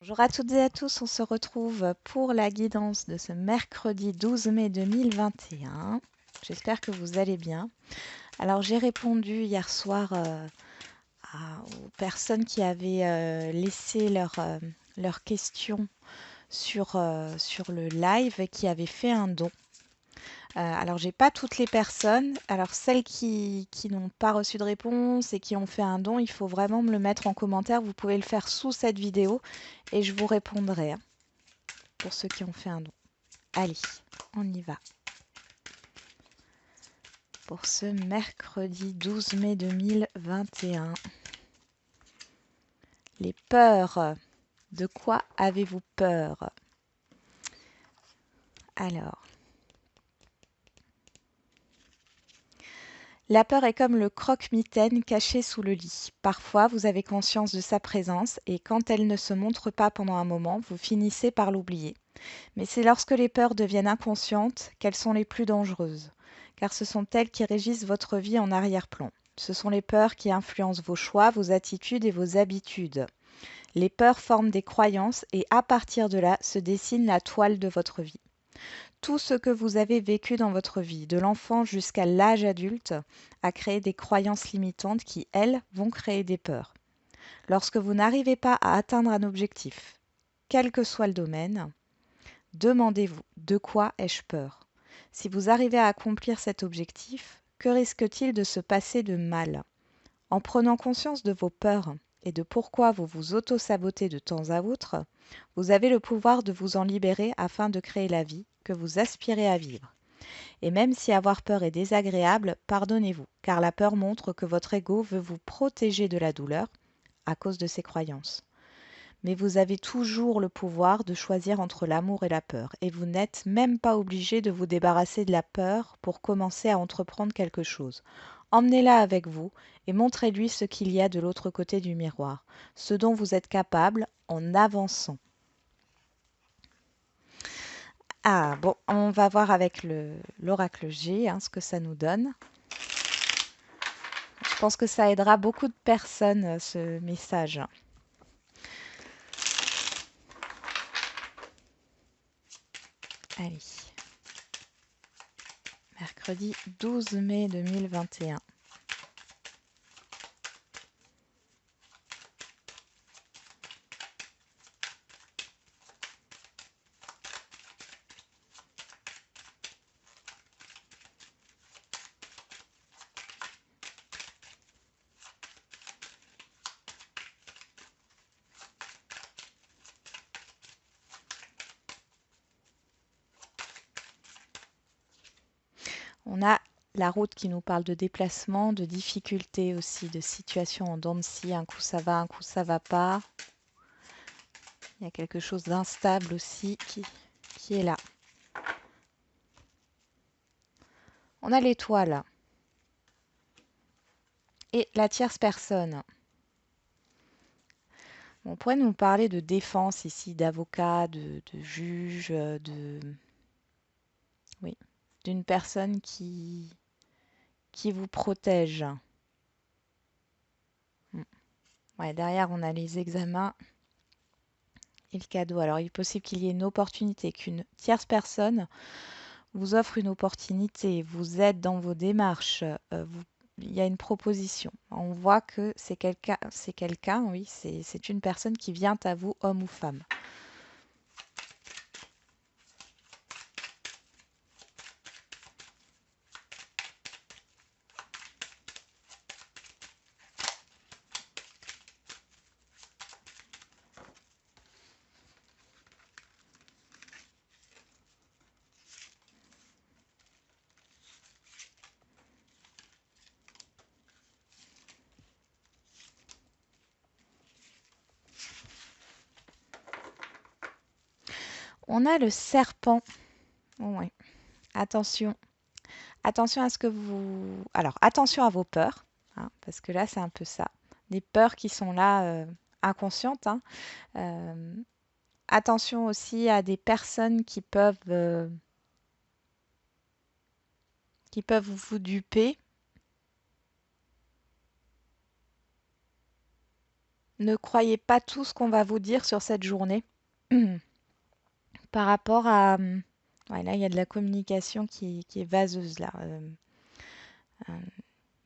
Bonjour à toutes et à tous, on se retrouve pour la guidance de ce mercredi 12 mai 2021. J'espère que vous allez bien. Alors j'ai répondu hier soir aux personnes qui avaient laissé leurs questions sur le live et qui avaient fait un don. Alors j'ai pas toutes les personnes. Alors celles qui n'ont pas reçu de réponse et qui ont fait un don, il faut vraiment me le mettre en commentaire. Vous pouvez le faire sous cette vidéo et je vous répondrai, hein, pour ceux qui ont fait un don. Allez, on y va. Pour ce mercredi 12 mai 2021. Les peurs. De quoi avez-vous peur? Alors, la peur est comme le croque-mitaine caché sous le lit. Parfois, vous avez conscience de sa présence et quand elle ne se montre pas pendant un moment, vous finissez par l'oublier. Mais c'est lorsque les peurs deviennent inconscientes qu'elles sont les plus dangereuses, car ce sont elles qui régissent votre vie en arrière-plan. Ce sont les peurs qui influencent vos choix, vos attitudes et vos habitudes. Les peurs forment des croyances et à partir de là se dessine la toile de votre vie. Tout ce que vous avez vécu dans votre vie, de l'enfant jusqu'à l'âge adulte, a créé des croyances limitantes qui, elles, vont créer des peurs. Lorsque vous n'arrivez pas à atteindre un objectif, quel que soit le domaine, demandez-vous de quoi ai-je peur? Si vous arrivez à accomplir cet objectif, que risque-t-il de se passer de mal? En prenant conscience de vos peurs et de pourquoi vous vous auto-sabotez de temps à autre, vous avez le pouvoir de vous en libérer afin de créer la vie que vous aspirez à vivre. Et même si avoir peur est désagréable, pardonnez-vous, car la peur montre que votre ego veut vous protéger de la douleur à cause de ses croyances. Mais vous avez toujours le pouvoir de choisir entre l'amour et la peur, et vous n'êtes même pas obligé de vous débarrasser de la peur pour commencer à entreprendre quelque chose. Emmenez-la avec vous et montrez-lui ce qu'il y a de l'autre côté du miroir, ce dont vous êtes capable en avançant. Ah bon, on va voir avec l'oracle G, hein, ce que ça nous donne. Je pense que ça aidera beaucoup de personnes, ce message. Allez, mercredi 12 mai 2021. On a la route qui nous parle de déplacement, de difficultés aussi, de situations en dents de scie. Un coup ça va, un coup ça va pas. Il y a quelque chose d'instable aussi qui est là. On a l'étoile et la tierce personne. On pourrait nous parler de défense ici, d'avocat, de juge, oui, d'une personne qui vous protège. Ouais, derrière, on a les examens et le cadeau. Alors, il est possible qu'il y ait une opportunité, qu'une tierce personne vous offre une opportunité, vous aide dans vos démarches, il y a une proposition. On voit que c'est quelqu'un, oui, c'est une personne qui vient à vous, homme ou femme. On a le serpent. Oh, oui. Attention. Attention à ce que vous... Alors, attention à vos peurs, hein, parce que là, c'est un peu ça. Des peurs qui sont là, inconscientes, hein. Euh, Attention aussi à des personnes qui peuvent vous duper. ne croyez pas tout ce qu'on va vous dire sur cette journée. Par rapport à... ouais, là, il y a de la communication qui est vaseuse, là. Euh,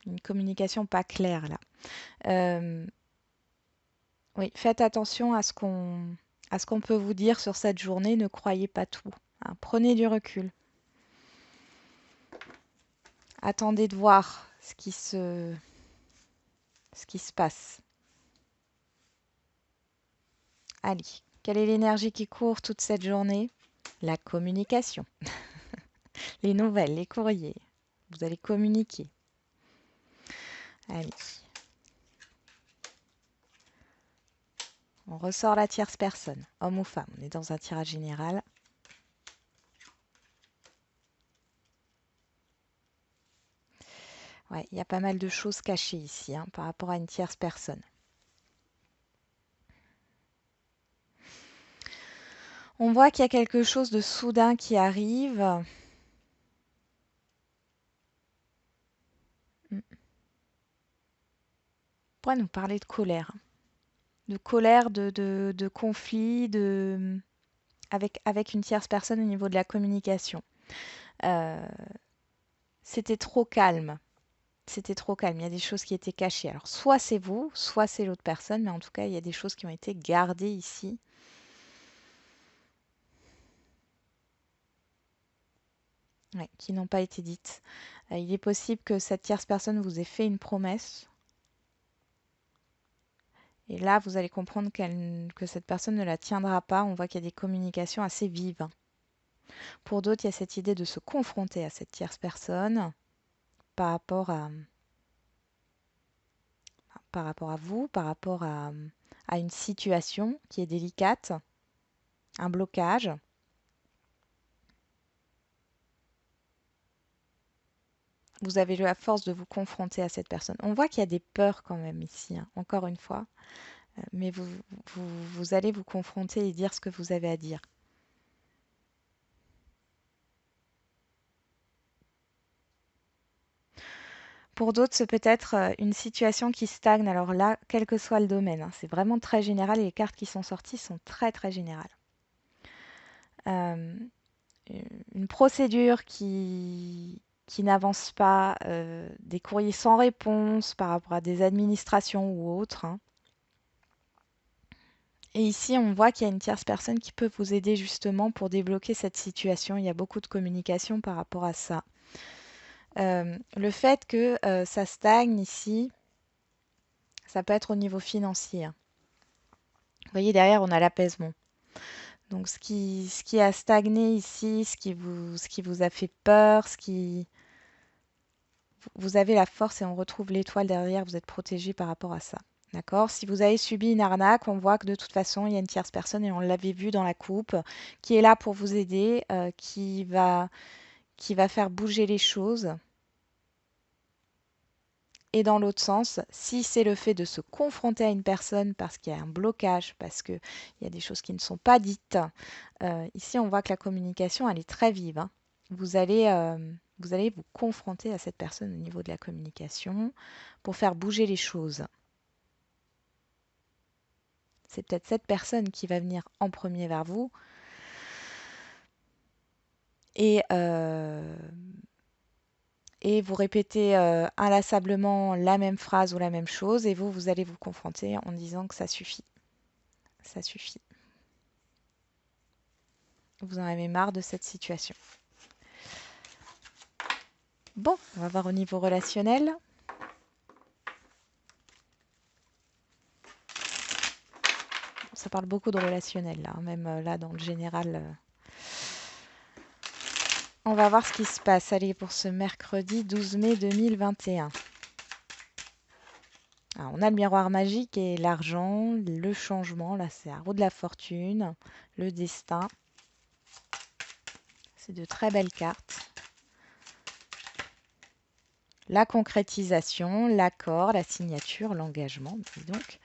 une communication pas claire, là. Oui, faites attention à ce qu'on peut vous dire sur cette journée. Ne croyez pas tout. Hein. Prenez du recul. Attendez de voir ce qui se passe. Allez, quelle est l'énergie qui court toute cette journée? La communication. Les nouvelles, les courriers. Vous allez communiquer. Allez. On ressort la tierce personne, homme ou femme. On est dans un tirage général. Ouais, il y a pas mal de choses cachées ici hein, par rapport à une tierce personne. On voit qu'il y a quelque chose de soudain qui arrive. On pourrait nous parler de colère. De colère, de conflit, avec une tierce personne au niveau de la communication. C'était trop calme. C'était trop calme. Il y a des choses qui étaient cachées. Alors, soit c'est vous, soit c'est l'autre personne, mais en tout cas, il y a des choses qui ont été gardées ici. Ouais, qui n'ont pas été dites. Il est possible que cette tierce personne vous ait fait une promesse. Et là, vous allez comprendre que cette personne ne la tiendra pas. On voit qu'il y a des communications assez vives. Pour d'autres, il y a cette idée de se confronter à cette tierce personne par rapport à vous, par rapport à une situation qui est délicate, un blocage. Vous avez la force de vous confronter à cette personne. On voit qu'il y a des peurs quand même ici, hein, encore une fois, mais vous allez vous confronter et dire ce que vous avez à dire. Pour d'autres, c'est peut-être une situation qui stagne. Alors là, quel que soit le domaine, hein, c'est vraiment très général et les cartes qui sont sorties sont très très générales. Euh, une procédure qui n'avance pas, des courriers sans réponse par rapport à des administrations ou autres. Hein. Et ici, on voit qu'il y a une tierce personne qui peut vous aider justement pour débloquer cette situation. Il y a beaucoup de communication par rapport à ça. Le fait que ça stagne ici, ça peut être au niveau financier. Hein. Vous voyez, derrière, on a l'apaisement. Donc, ce qui a stagné ici, ce qui vous a fait peur, vous avez la force et on retrouve l'étoile derrière, vous êtes protégé par rapport à ça. D'accord? Si vous avez subi une arnaque, on voit que de toute façon, il y a une tierce personne, et on l'avait vu dans la coupe, qui est là pour vous aider, qui va faire bouger les choses. Et dans l'autre sens, si c'est le fait de se confronter à une personne parce qu'il y a un blocage, parce qu'il y a des choses qui ne sont pas dites, ici on voit que la communication, elle est très vive. Hein. Vous allez vous confronter à cette personne au niveau de la communication pour faire bouger les choses. C'est peut-être cette personne qui va venir en premier vers vous. Et, et vous répétez inlassablement la même phrase ou la même chose. Et vous allez vous confronter en disant que ça suffit. Ça suffit. Vous en avez marre de cette situation. Bon, on va voir au niveau relationnel. Ça parle beaucoup de relationnel, là, même là dans le général. On va voir ce qui se passe. Allez, pour ce mercredi 12 mai 2021. Alors, on a le miroir magique et l'argent, le changement. Là, c'est la roue de la fortune, le destin. C'est de très belles cartes. La concrétisation, l'accord, la signature, l'engagement. Donc,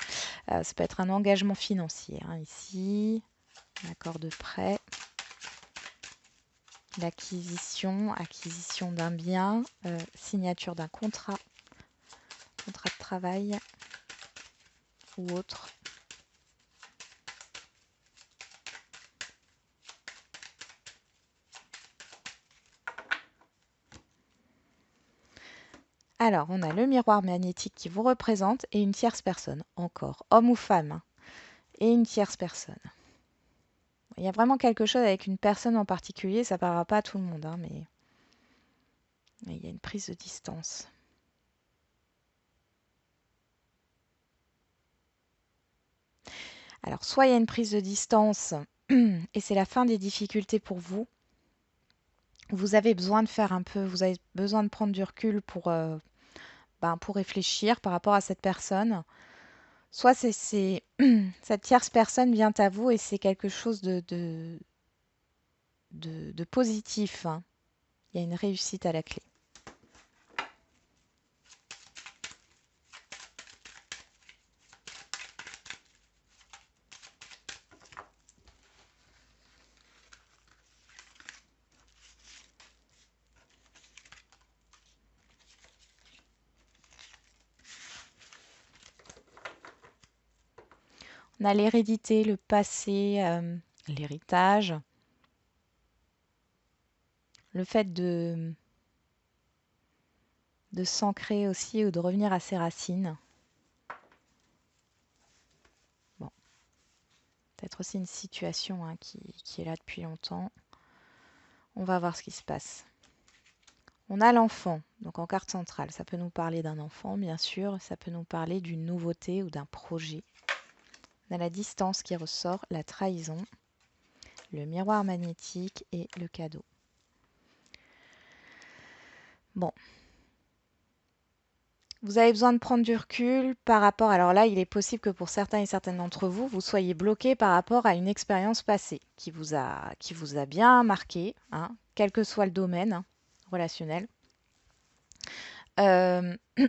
ça peut être un engagement financier. Hein, ici, un accord de prêt. L'acquisition, acquisition d'un bien, signature d'un contrat de travail ou autre. Alors, on a le miroir magnétique qui vous représente et une tierce personne, encore, homme ou femme, hein, et une tierce personne. Il y a vraiment quelque chose avec une personne en particulier, ça ne parlera pas à tout le monde, hein, mais il y a une prise de distance. Alors, soit il y a une prise de distance et c'est la fin des difficultés pour vous. Vous avez besoin de faire un peu, vous avez besoin de prendre du recul pour réfléchir par rapport à cette personne. Soit cette tierce personne vient à vous et c'est quelque chose de positif, hein. Il y a une réussite à la clé. On a l'hérédité, le passé, l'héritage, le fait de s'ancrer aussi ou de revenir à ses racines. Bon, peut-être aussi une situation, hein, qui est là depuis longtemps. On va voir ce qui se passe. On a l'enfant, donc en carte centrale. Ça peut nous parler d'un enfant, bien sûr. Ça peut nous parler d'une nouveauté ou d'un projet. On a la distance qui ressort, la trahison, le miroir magnétique et le cadeau. Bon. Vous avez besoin de prendre du recul par rapport... Alors là, il est possible que pour certains et certaines d'entre vous, vous soyez bloqués par rapport à une expérience passée qui vous a bien marqué, hein, quel que soit le domaine, hein, relationnel.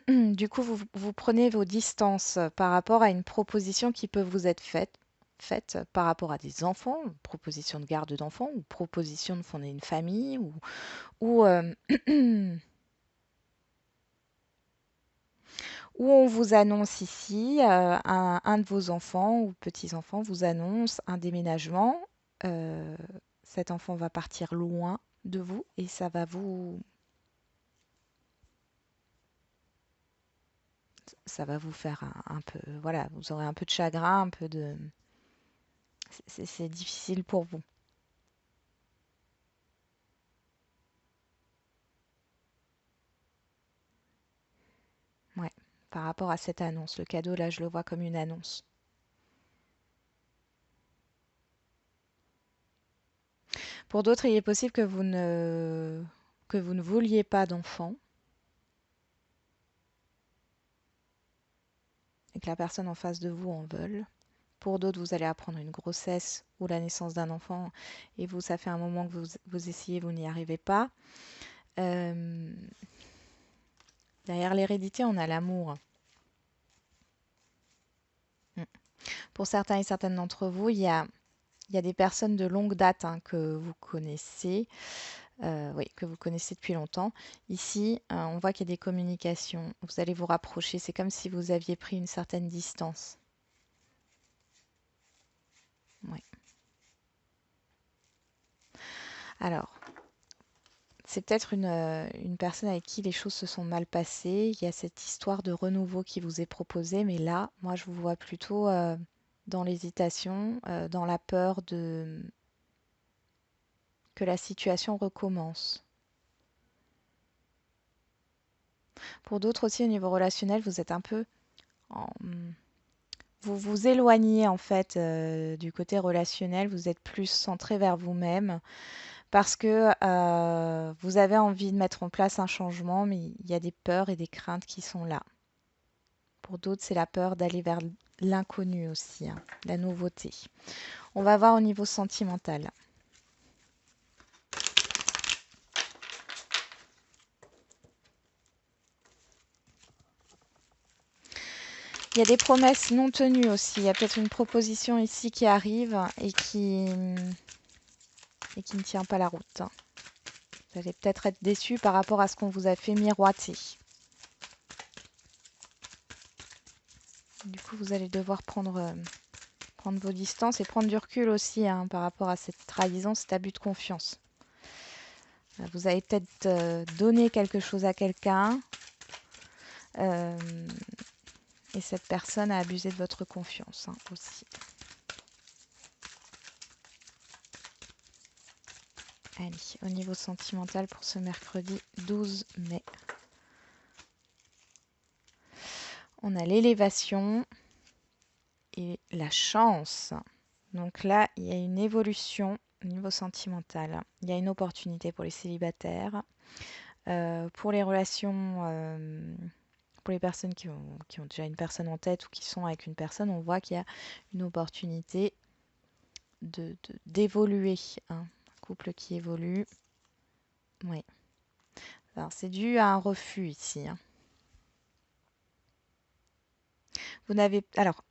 Du coup, vous prenez vos distances par rapport à une proposition qui peut vous être faite par rapport à des enfants, proposition de garde d'enfants ou proposition de fonder une famille ou où on vous annonce ici, un de vos enfants ou petits-enfants vous annonce un déménagement. Euh, Cet enfant va partir loin de vous et ça va vous faire un peu, voilà, vous aurez un peu de chagrin, un peu de... C'est difficile pour vous. Ouais, par rapport à cette annonce. Le cadeau, là, je le vois comme une annonce. Pour d'autres, il est possible que vous ne vouliez pas d'enfant et que la personne en face de vous en veuille. Pour d'autres, vous allez apprendre une grossesse ou la naissance d'un enfant et vous, ça fait un moment que vous essayez, vous n'y arrivez pas. Euh, Derrière l'hérédité, on a l'amour. Mm. Pour certains et certaines d'entre vous, il y a des personnes de longue date, hein, que vous connaissez, oui, que vous connaissez depuis longtemps. Ici, on voit qu'il y a des communications. Vous allez vous rapprocher. C'est comme si vous aviez pris une certaine distance. Ouais. Alors, c'est peut-être une personne avec qui les choses se sont mal passées. Il y a cette histoire de renouveau qui vous est proposée, mais là, moi, je vous vois plutôt dans l'hésitation, dans la peur que la situation recommence. Pour d'autres aussi, au niveau relationnel, vous êtes un peu en... Vous vous éloignez en fait du côté relationnel, vous êtes plus centré vers vous-même parce que vous avez envie de mettre en place un changement, mais il y a des peurs et des craintes qui sont là. Pour d'autres, c'est la peur d'aller vers l'inconnu aussi, hein, la nouveauté. On va voir au niveau sentimental. Il y a des promesses non tenues aussi. Il y a peut-être une proposition ici qui arrive et qui ne tient pas la route. Vous allez peut-être être déçu par rapport à ce qu'on vous a fait miroiter. Du coup, vous allez devoir prendre vos distances et prendre du recul aussi, hein, par rapport à cette trahison, cet abus de confiance. Vous avez peut-être donné quelque chose à quelqu'un Euh, et cette personne a abusé de votre confiance hein, aussi. Allez, au niveau sentimental pour ce mercredi 12 mai. On a l'élévation et la chance. Donc là, il y a une évolution au niveau sentimental. Il y a une opportunité pour les célibataires. Pour les relations, pour les personnes qui ont déjà une personne en tête ou qui sont avec une personne, on voit qu'il y a une opportunité d'évoluer. Hein. Un couple qui évolue. Oui. Alors, c'est dû à un refus ici. Hein. Vous n'avez. Alors,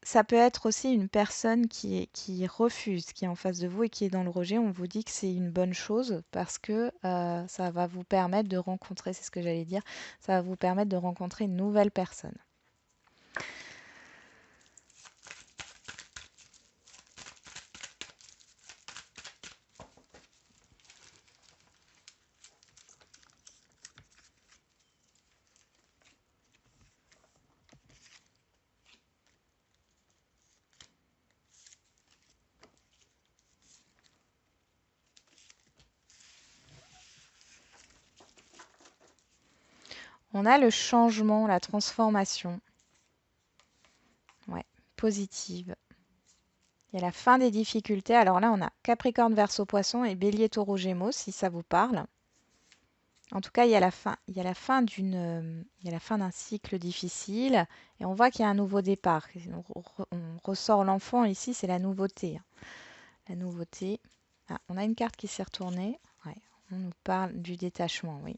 ça peut être aussi une personne qui refuse, qui est en face de vous et qui est dans le rejet. On vous dit que c'est une bonne chose parce que ça va vous permettre de rencontrer, c'est ce que j'allais dire, ça va vous permettre de rencontrer une nouvelle personne. On a le changement, la transformation. Ouais, positive. Il y a la fin des difficultés. Alors là, on a Capricorne, Verseau, Poisson et Bélier, Taureau, Gémeaux, si ça vous parle. En tout cas, il y a la fin, il y a la fin il y a la fin d'un cycle difficile et on voit qu'il y a un nouveau départ. On ressort l'enfant ici, c'est la nouveauté. Hein. La nouveauté. Ah, on a une carte qui s'est retournée. Ouais, on nous parle du détachement, oui.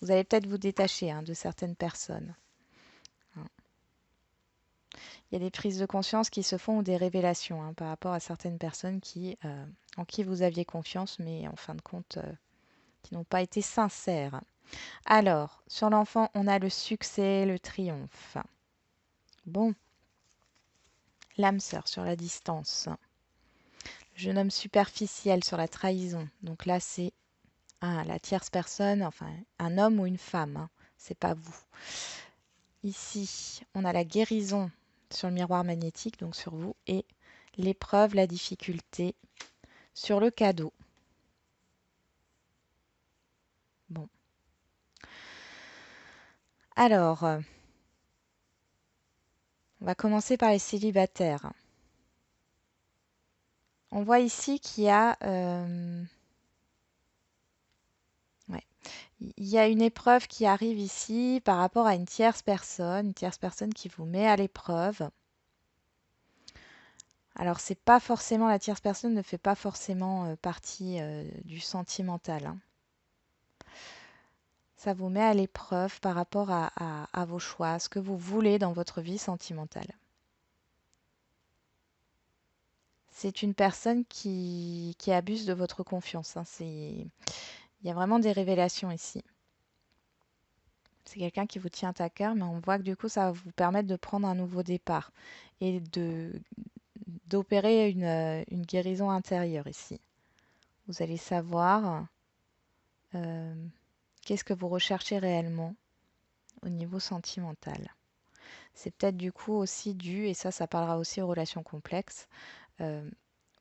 Vous allez peut-être vous détacher hein, de certaines personnes. Hein. Il y a des prises de conscience qui se font ou des révélations hein, par rapport à certaines personnes en qui vous aviez confiance, mais en fin de compte, qui n'ont pas été sincères. Alors, sur l'enfant, on a le succès, le triomphe. Bon, l'âme sœur sur la distance. Le jeune homme superficiel sur la trahison. Donc là, c'est la tierce personne, enfin un homme ou une femme. Hein. C'est pas vous. Ici, on a la guérison sur le miroir magnétique, donc sur vous, et l'épreuve, la difficulté sur le cadeau. Bon. Alors, on va commencer par les célibataires. On voit ici qu'il y a il y a une épreuve qui arrive ici par rapport à une tierce personne qui vous met à l'épreuve. Alors, c'est pas forcément, la tierce personne ne fait pas forcément partie du sentimental. Hein. Ça vous met à l'épreuve par rapport à vos choix, à ce que vous voulez dans votre vie sentimentale. C'est une personne qui abuse de votre confiance. Hein. Il y a vraiment des révélations ici. C'est quelqu'un qui vous tient à cœur, mais on voit que du coup, ça va vous permettre de prendre un nouveau départ et d'opérer une guérison intérieure ici. Vous allez savoir euh, qu'est-ce que vous recherchez réellement au niveau sentimental. C'est peut-être du coup aussi dû, et ça parlera aussi aux relations complexes,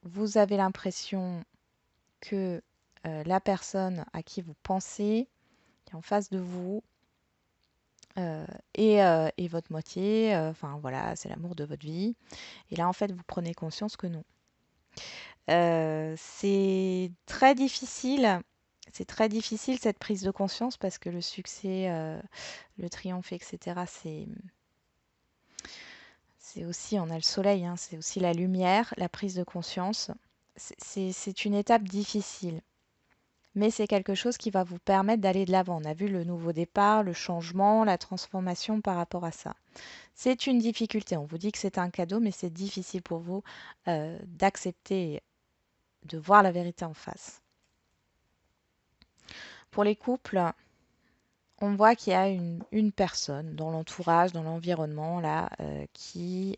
vous avez l'impression que la personne à qui vous pensez, qui est en face de vous, et votre moitié, enfin voilà, c'est l'amour de votre vie. Et là, en fait, vous prenez conscience que non. C'est très difficile. C'est très difficile cette prise de conscience parce que le succès, le triomphe, etc., c'est aussi, on a le soleil, hein, c'est aussi la lumière, la prise de conscience. C'est une étape difficile, mais c'est quelque chose qui va vous permettre d'aller de l'avant. On a vu le nouveau départ, le changement, la transformation par rapport à ça. C'est une difficulté. On vous dit que c'est un cadeau, mais c'est difficile pour vous d'accepter, de voir la vérité en face. Pour les couples, on voit qu'il y a une personne dans l'entourage, dans l'environnement, là, qui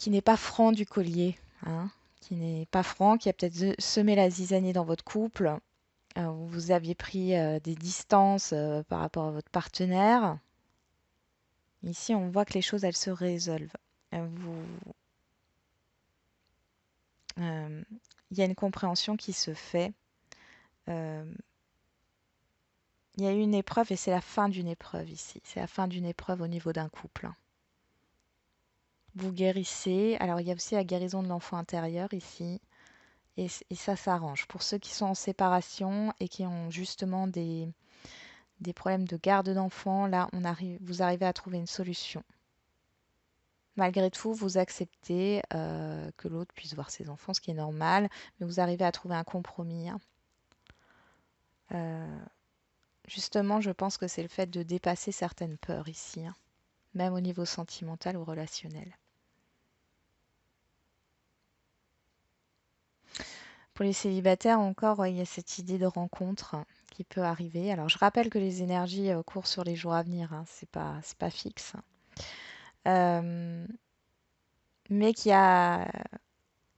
n'est pas franc du collier, hein, qui n'est pas franc, qui a peut-être semé la zizanie dans votre couple. vous aviez pris des distances par rapport à votre partenaire. Ici, on voit que les choses, elles se résolvent. Il y a une compréhension qui se fait. Euh, il y a eu une épreuve et c'est la fin d'une épreuve ici. C'est la fin d'une épreuve au niveau d'un couple. Vous guérissez. Alors, il y a aussi la guérison de l'enfant intérieur ici. Et ça s'arrange. Pour ceux qui sont en séparation et qui ont justement des problèmes de garde d'enfants, là, vous arrivez à trouver une solution. Malgré tout, vous acceptez que l'autre puisse voir ses enfants, ce qui est normal, mais vous arrivez à trouver un compromis. Justement, je pense que c'est le fait de dépasser certaines peurs ici, même au niveau sentimental ou relationnel. Pour les célibataires encore, ouais, il y a cette idée de rencontre qui peut arriver. Alors, je rappelle que les énergies courent sur les jours à venir, c'est pas fixe. Mais qu'il y a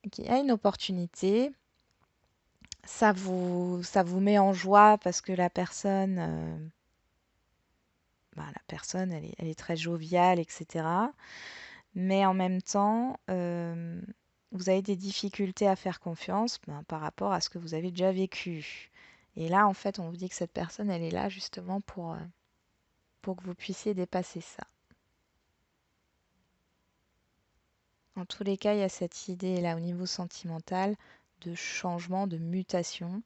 une opportunité. Ça vous met en joie parce que la personne, elle est très joviale, etc. Mais en même temps, vous avez des difficultés à faire confiance par rapport à ce que vous avez déjà vécu. Et là, en fait, on vous dit que cette personne, elle est là justement pour que vous puissiez dépasser ça. En tous les cas, il y a cette idée là au niveau sentimental de changement, de mutation.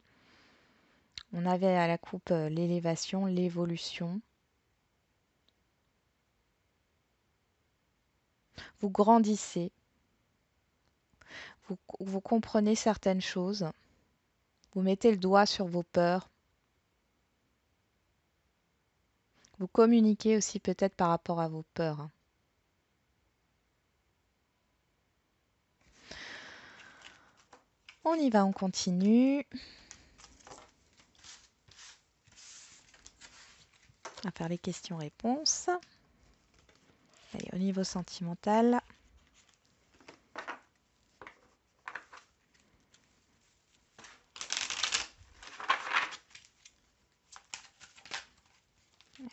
On avait à la coupe l'élévation, l'évolution. Vous grandissez, vous comprenez certaines choses, vous mettez le doigt sur vos peurs, vous communiquez aussi peut-être par rapport à vos peurs. On y va, on continue. On va faire les questions-réponses. Allez, au niveau sentimental.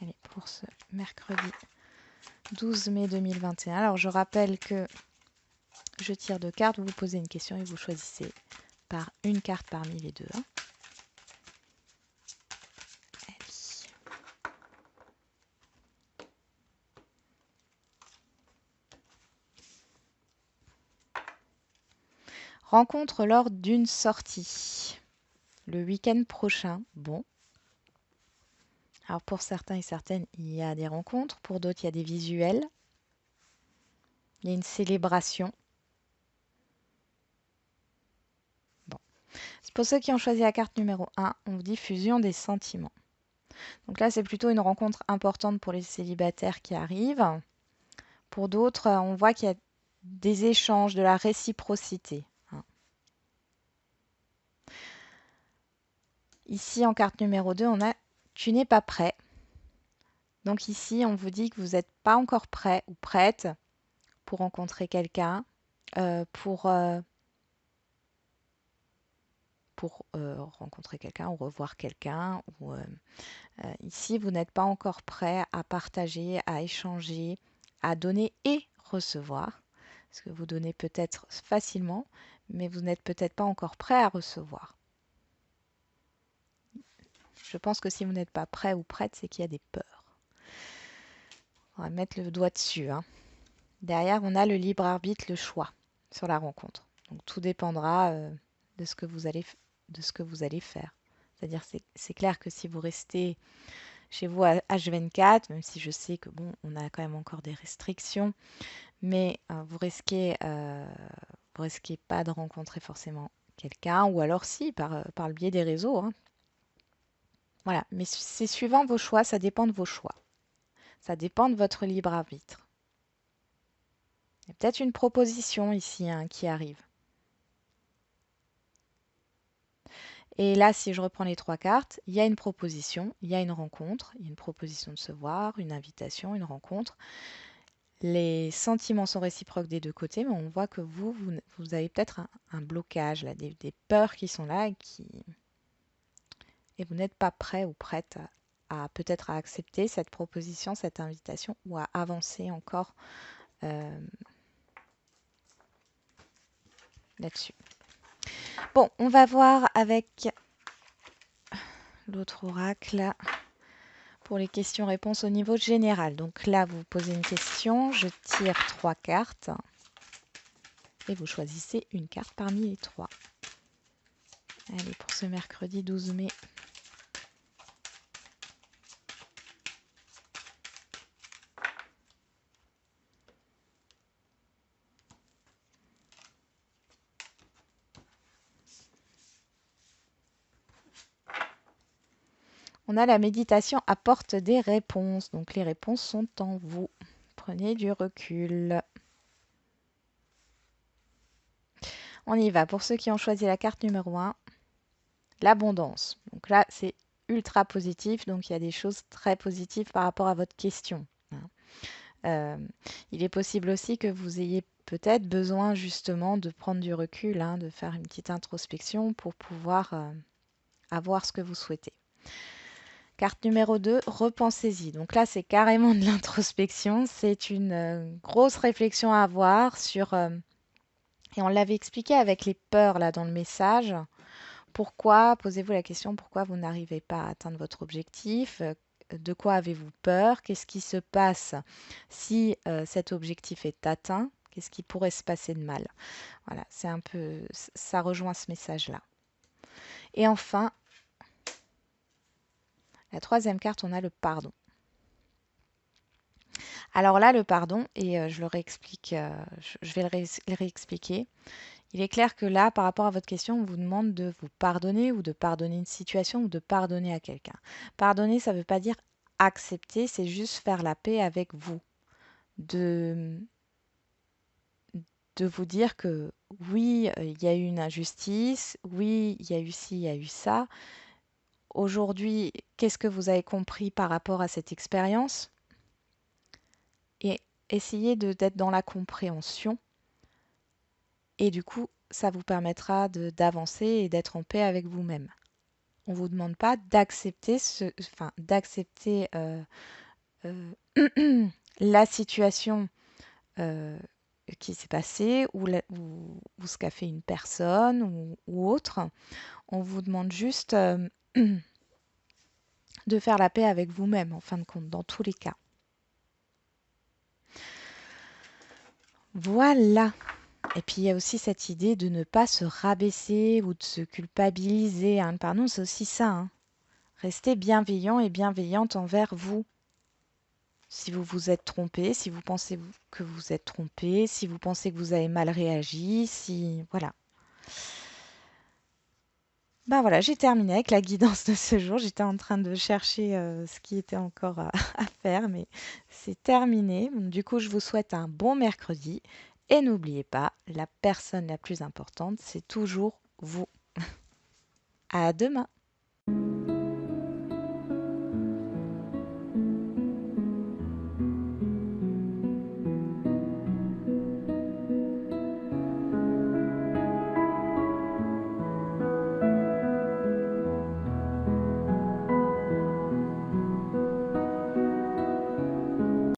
Allez, pour ce mercredi 12 mai 2021. Alors, je rappelle que je tire 2 cartes, vous vous posez une question et vous choisissez par une carte parmi les deux. Rencontre lors d'une sortie. Le week-end prochain, bon. Alors pour certains et certaines, il y a des rencontres. Pour d'autres, il y a des visuels. Il y a une célébration. Bon. Pour ceux qui ont choisi la carte numéro 1, on vous dit fusion des sentiments. Donc là, c'est plutôt une rencontre importante pour les célibataires qui arrivent. Pour d'autres, on voit qu'il y a des échanges, de la réciprocité. Ici, en carte numéro 2, on a tu n'es pas prêt. Donc ici, on vous dit que vous n'êtes pas encore prêt ou prête pour rencontrer quelqu'un, pour rencontrer quelqu'un ou revoir quelqu'un. Ici, vous n'êtes pas encore prêt à partager, à échanger, à donner et recevoir. Parce que vous donnez peut-être facilement, mais vous n'êtes peut-être pas encore prêt à recevoir. Je pense que si vous n'êtes pas prêt ou prête, c'est qu'il y a des peurs. On va mettre le doigt dessus. Derrière, on a le libre arbitre, le choix sur la rencontre. Donc tout dépendra de ce que vous allez faire. C'est-à-dire, c'est clair que si vous restez chez vous à H24, même si je sais que bon, on a quand même encore des restrictions, mais vous risquez pas de rencontrer forcément quelqu'un, ou alors si, par le biais des réseaux. Voilà, mais c'est suivant vos choix, ça dépend de vos choix. Ça dépend de votre libre arbitre. Il y a peut-être une proposition ici qui arrive. Et là, si je reprends les 3 cartes, il y a une proposition, il y a une rencontre, il y a une proposition de se voir, une invitation, une rencontre. Les sentiments sont réciproques des deux côtés, mais on voit que vous avez peut-être un blocage, là, des peurs qui sont là et et vous n'êtes pas prêt ou prête à peut-être à accepter cette proposition, cette invitation ou à avancer encore là-dessus. Bon, on va voir avec l'autre oracle pour les questions-réponses au niveau général. Donc là, vous posez une question, je tire 3 cartes et vous choisissez une carte parmi les 3. Allez, pour ce mercredi 12 mai. On a la méditation apporte des réponses. Donc les réponses sont en vous. Prenez du recul. On y va. Pour ceux qui ont choisi la carte numéro 1, l'abondance. Donc là, c'est ultra positif. Donc il y a des choses très positives par rapport à votre question. Il est possible aussi que vous ayez peut-être besoin justement de prendre du recul, de faire une petite introspection pour pouvoir avoir ce que vous souhaitez. Carte numéro 2, repensez-y. Donc là, c'est carrément de l'introspection. C'est une grosse réflexion à avoir sur... et on l'avait expliqué avec les peurs là dans le message. Pourquoi, posez-vous la question, pourquoi vous n'arrivez pas à atteindre votre objectif? De quoi avez-vous peur? Qu'est-ce qui se passe si cet objectif est atteint? Qu'est-ce qui pourrait se passer de mal? Voilà, c'est un peu... ça rejoint ce message-là. Et enfin, la troisième carte, on a le pardon. Alors là, le pardon, et je le réexplique, je vais le réexpliquer. Il est clair que là, par rapport à votre question, on vous demande de vous pardonner ou de pardonner une situation ou de pardonner à quelqu'un. Pardonner, ça ne veut pas dire accepter, c'est juste faire la paix avec vous. De vous dire que oui, il y a eu une injustice, oui, il y a eu ci, il y a eu ça. Aujourd'hui, qu'est-ce que vous avez compris par rapport à cette expérience? Et essayez d'être dans la compréhension. Et du coup, ça vous permettra d'avancer et d'être en paix avec vous-même. On ne vous demande pas d'accepter la situation qui s'est passée ou ce qu'a fait une personne ou autre. On vous demande juste de faire la paix avec vous-même, en fin de compte, dans tous les cas. Voilà. Et puis il y a aussi cette idée de ne pas se rabaisser ou de se culpabiliser. Le pardon, c'est aussi ça. Restez bienveillant et bienveillante envers vous. Si vous vous êtes trompé, si vous pensez que vous êtes trompé, si vous pensez que vous avez mal réagi, si... Voilà. Ben voilà, j'ai terminé avec la guidance de ce jour. J'étais en train de chercher ce qui était encore à faire, mais c'est terminé. Donc, du coup, je vous souhaite un bon mercredi. Et n'oubliez pas, la personne la plus importante, c'est toujours vous. À demain!